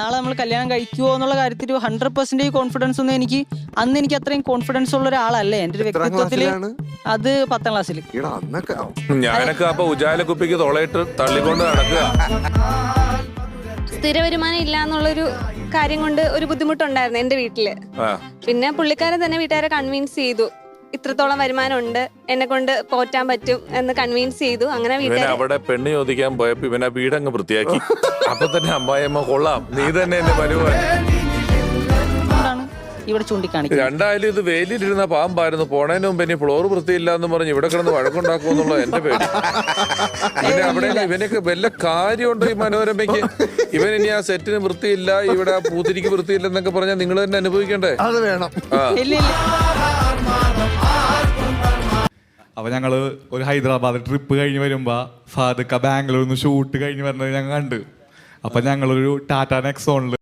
നാളെ നമ്മൾ കല്യാണം കഴിക്കുമോ എന്നുള്ള കാര്യത്തിൽ 100% കോൺഫിഡൻസ് ഒന്നും അന്ന് എനിക്ക് അത്രയും കോൺഫിഡൻസ് ഉള്ള ഒരാളല്ലേ എന്റെ ഒരു വ്യക്തിത്വത്തില്. അത് 10ാം ക്ലാസ്സിൽ. ഞാനൊക്കെ അപ്പൊ ഉജാല കുപ്പിക്ക് തൊളയിട്ട് തള്ളിക്കൊണ്ട് നടക്കുക. സ്ഥിര വരുമാനം ഇല്ല എന്നുള്ളൊരു കാര്യം കൊണ്ട് ഒരു ബുദ്ധിമുട്ടുണ്ടായിരുന്നു എന്റെ വീട്ടില്. പിന്നെ പുള്ളിക്കാരൻ തന്നെ വീട്ടുകാരെ കൺവിൻസ് ചെയ്തു, ഇത്രത്തോളം വരുമാനം ഉണ്ട്, എന്നെ കൊണ്ട് പോറ്റാൻ പറ്റും എന്ന് കൺവിൻസ് ചെയ്തു. അങ്ങനെ അവിടെ പെണ്ണ് ചോദിക്കാൻ പോയപ്പോ ഇവനെ വീടങ്ങ് വൃത്തിയാക്കി. അപ്പൊ തന്നെ അമ്മായിയമ്മ കൊള്ളാം, നീ തന്നെ എന്റെ പരിപാടി ഇവിടെ ചൂണ്ടിക്കാണിക്കും. രണ്ടായാലും ഇത് വെയിലിരുന്ന പാമ്പായിരുന്നു, പോണതിന് മുമ്പ് ഇനി ഫ്ലോർ വൃത്തിയില്ല എന്ന് പറഞ്ഞ് ഇവിടെ കിടന്ന് വഴക്കുണ്ടാക്കുമെന്നുള്ള എന്റെ പേടി. പിന്നെ അവിടെ ഇവനൊക്കെ വല്ല കാര്യമുണ്ടോ ഈ മനോരമയ്ക്ക്? ഇവൻ ഇനി ആ സെറ്റിന് വൃത്തിയില്ല, ഇവിടെ ആ പൂത്തിരിക്ക് വൃത്തിയില്ല എന്നൊക്കെ പറഞ്ഞാൽ നിങ്ങൾ തന്നെ അനുഭവിക്കണ്ടേ? അത് വേണം. അപ്പൊ ഞങ്ങള് ഒരു ഹൈദരാബാദ് ട്രിപ്പ് കഴിഞ്ഞ് വരുമ്പോ ഫാദക്ക ബാംഗ്ലൂരിൽ നിന്ന് ഷൂട്ട് കഴിഞ്ഞ് വരുന്നത് ഞങ്ങൾ കണ്ട്. അപ്പൊ ഞങ്ങളൊരു ടാറ്റ നെക്സോണില്